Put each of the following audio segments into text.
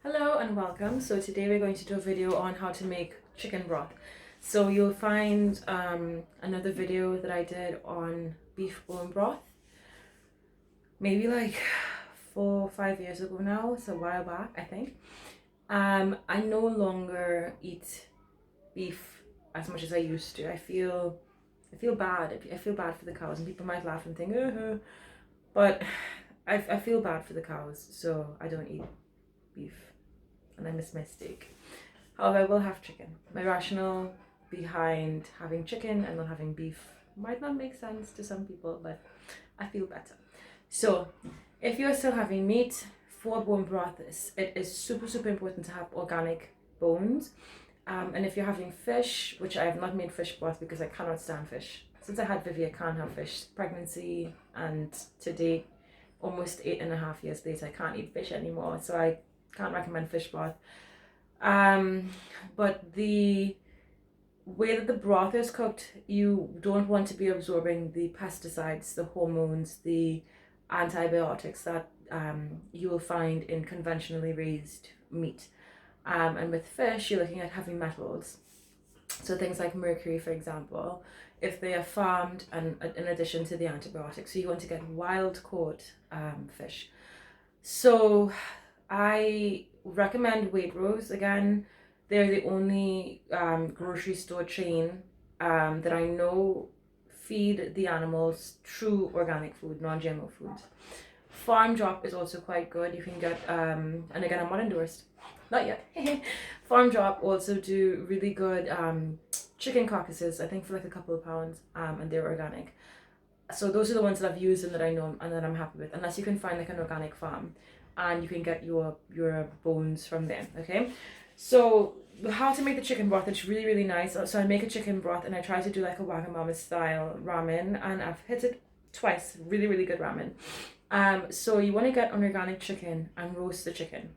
Hello and welcome. So today we're going to do a video on how to make chicken broth. So you'll find another video that I did on beef bone broth, maybe like 4 or 5 years ago now. It's a while back, I think. I no longer eat beef as much as I used to. I feel bad. I feel bad for the cows, and people might laugh and think, but I feel bad for the cows, so I don't eat beef. And I miss my steak. However, I will have chicken. My rationale behind having chicken and not having beef might not make sense to some people, but I feel better. So if you're still having meat for bone broth, it is super important to have organic bones. And if you're having fish, which I have not made fish broth because I cannot stand fish. Since I had Vivi, I can't have fish. Pregnancy, and today, almost 8.5 years later, I can't eat fish anymore. So I can't recommend fish broth. But the way that the broth is cooked, you don't want to be absorbing the pesticides, the hormones, the antibiotics that you will find in conventionally raised meat. And with fish, you're looking at heavy metals. So things like mercury, for example, if they are farmed, and in addition to the antibiotics. So you want to get wild caught fish. So I recommend Waitrose. Again, they're the only grocery store chain that I know feed the animals true organic food, non-GMO foods. Farm Drop is also quite good. You can get, and again, I'm not endorsed, not yet. Farm Drop also do really good chicken carcasses, I think for like a couple of pounds, and they're organic. So those are the ones that I've used and that I know and that I'm happy with, unless you can find like an organic farm and you can get your bones from there. Okay, so how to make the chicken broth, it's really nice. So I make a chicken broth and I try to do like a Wagamama style ramen, and I've hit it twice. Really good ramen. So you want to get an organic chicken and roast the chicken,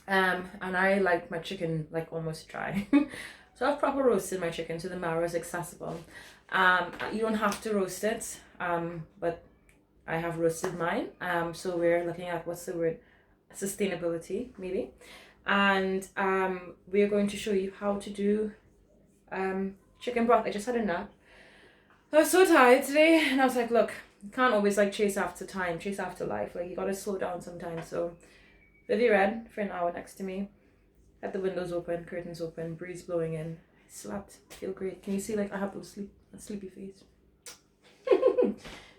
and I like my chicken like almost dry. So I've proper roasted my chicken so the marrow is accessible. You don't have to roast it, but I have roasted mine. So we're looking at, what's the word? Sustainability, maybe. And we're going to show you how to do chicken broth. I just had a nap. I was so tired today, and I was like, look, you can't always like chase after time, chase after life. Like, you gotta slow down sometimes. So Vivi read for an hour next to me. Had the windows open, curtains open, breeze blowing in. I slept, feel great. Can you see, like, I have a sleepy face.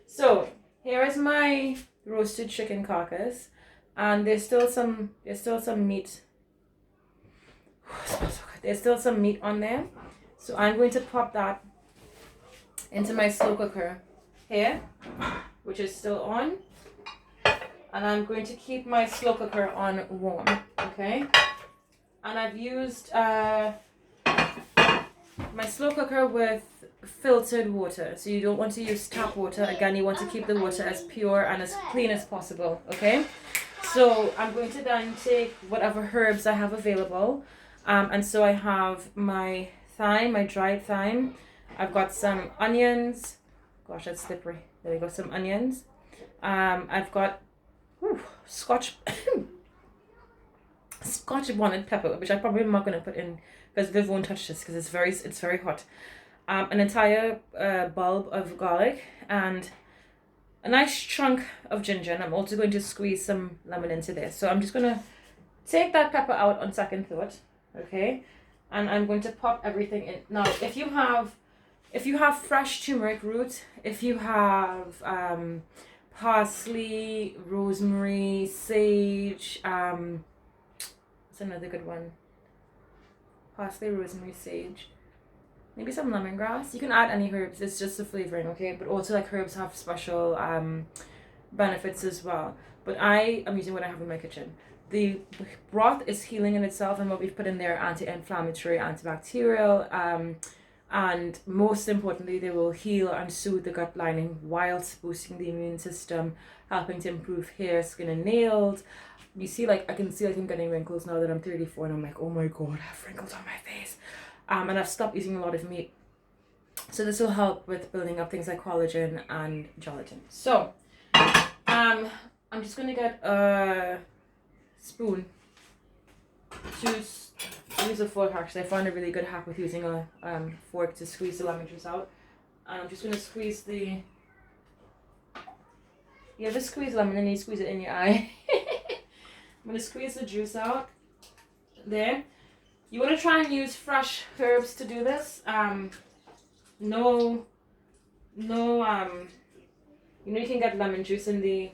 So here is my roasted chicken carcass, and there's still some meat. It smells so good. There's still some meat on there, so I'm going to pop that into my slow cooker here, which is still on, and I'm going to keep my slow cooker on warm. Okay, and I've used my slow cooker with filtered water, so you don't want to use tap water. Again, you want to keep the water as pure and as clean as possible. Okay, so I'm going to then take whatever herbs I have available, and so I have my thyme, my dried thyme. I've got some onions. Gosh, that's slippery. There we go, some onions. I've got Scotch bonnet pepper, which I probably am not going to put in because Viv won't touch this because it's very hot. An entire bulb of garlic and a nice chunk of ginger, and I'm also going to squeeze some lemon into this. So I'm just going to take that pepper out on second thought, okay? And I'm going to pop everything in. Now, if you have fresh turmeric root, if you have parsley, rosemary, sage, what's another good one? Parsley, rosemary, sage. Maybe some lemongrass. You can add any herbs. It's just the flavoring, okay? But also, like, herbs have special benefits as well. But I am using what I have in my kitchen. The broth is healing in itself, and what we've put in there, anti-inflammatory, antibacterial, and most importantly, they will heal and soothe the gut lining whilst boosting the immune system, helping to improve hair, skin, and nails. You see, like, I can see, like, I'm getting wrinkles now that I'm 34, and I'm like, oh my god, I have wrinkles on my face. And I've stopped eating a lot of meat. So this will help with building up things like collagen and gelatin. So, I'm just going to get a spoon use a fork. Actually, I found a really good hack with using a fork to squeeze the lemon juice out. And I'm just going to squeeze the... You ever squeeze lemon and you squeeze it in your eye? I'm going to squeeze the juice out. There. You want to try and use fresh herbs to do this. No, you know, you can get lemon juice in the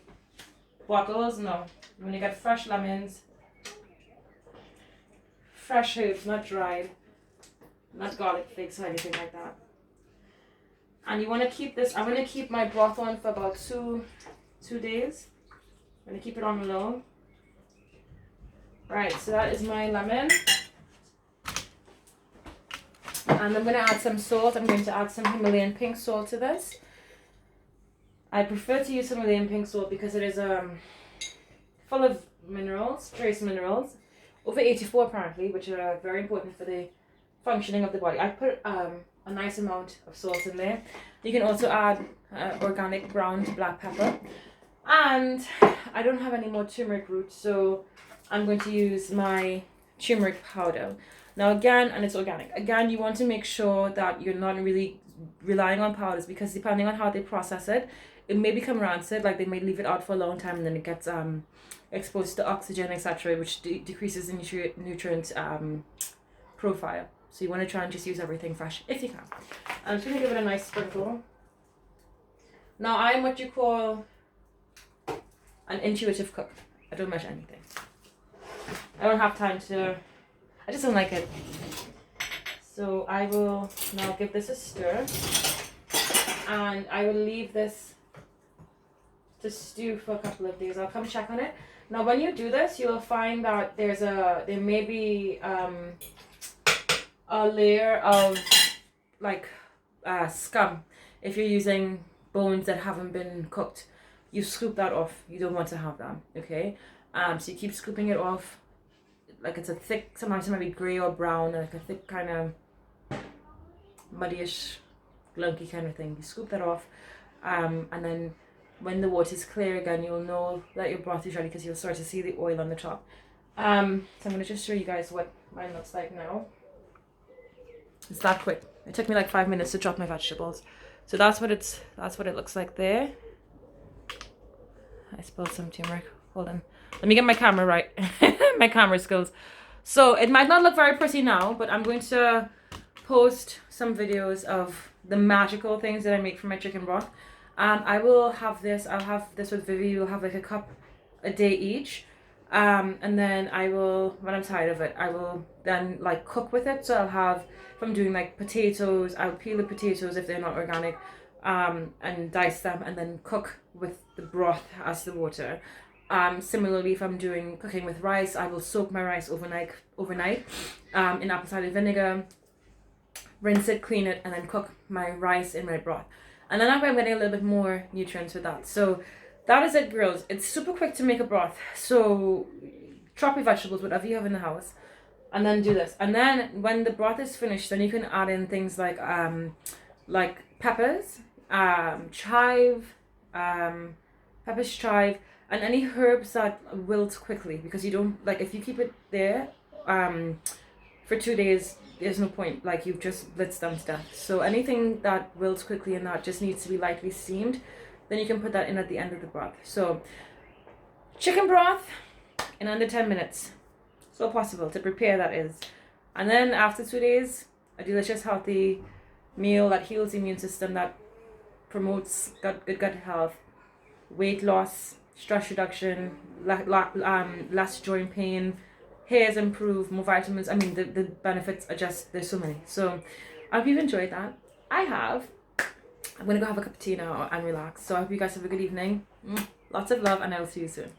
bottles. No, when you get fresh lemons, fresh herbs, not dried, not garlic flakes or anything like that. And you want to keep this. I'm going to keep my broth on for about two days. I'm going to keep it on low. Right, so that is my lemon. And I'm going to add some salt. I'm going to add some Himalayan pink salt to this. I prefer to use Himalayan pink salt because it is full of minerals, trace minerals, over 84 apparently, which are very important for the functioning of the body. I put a nice amount of salt in there. You can also add organic ground black pepper. And I don't have any more turmeric root, so I'm going to use my turmeric powder. Now again, and it's organic. Again, you want to make sure that you're not really relying on powders because depending on how they process it, it may become rancid. Like they may leave it out for a long time and then it gets exposed to oxygen, etc., which decreases the nutrient profile. So you want to try and just use everything fresh if you can. I'm just going to give it a nice sprinkle. Now I'm what you call an intuitive cook. I don't measure anything. I don't have time to... I just don't like it. So I will now give this a stir. And I will leave this to stew for a couple of days. I'll come check on it. Now when you do this, you'll find that there may be a layer of like scum. If you're using bones that haven't been cooked, you scoop that off. You don't want to have that, okay? So you keep scooping it off. Like it's a thick, sometimes it might be grey or brown, like a thick kind of muddyish, glunky kind of thing. You scoop that off, and then when the water is clear again, you'll know that your broth is ready because you'll start to see the oil on the top. So I'm going to just show you guys what mine looks like now. It's that quick. It took me like 5 minutes to chop my vegetables. So that's what it looks like there. I spilled some turmeric. Hold on. Let me get my camera right. My camera skills. So it might not look very pretty now, but I'm going to post some videos of the magical things that I make from my chicken broth. I will have this. I'll have this with Vivi. We'll have like a cup a day each. And then I will, when I'm tired of it, I will then like cook with it. So I'll have, if I'm doing like potatoes, I'll peel the potatoes if they're not organic, and dice them and then cook with the broth as the water. Similarly, if I'm cooking with rice, I will soak my rice overnight in apple cider vinegar, rinse it, clean it, and then cook my rice in my broth. And then I'm getting a little bit more nutrients with that. So that is it, girls. It's super quick to make a broth. So chop your vegetables, whatever you have in the house, and then do this. And then when the broth is finished, then you can add in things like peppers, chive, and any herbs that wilt quickly, because you don't, like, if you keep it there for 2 days, there's no point, like you've just blitzed them to death. So anything that wilts quickly and that just needs to be lightly steamed, then you can put that in at the end of the broth. So chicken broth in under 10 minutes. So possible to prepare, that is. And then after 2 days, a delicious healthy meal that heals the immune system, that promotes good gut health, weight loss, stress reduction, less joint pain, hairs improve, more vitamins. I mean, the benefits are just, there's so many. So I hope you've enjoyed that. I have. I'm going to go have a cup of tea now and relax. So I hope you guys have a good evening. Lots of love, and I'll see you soon.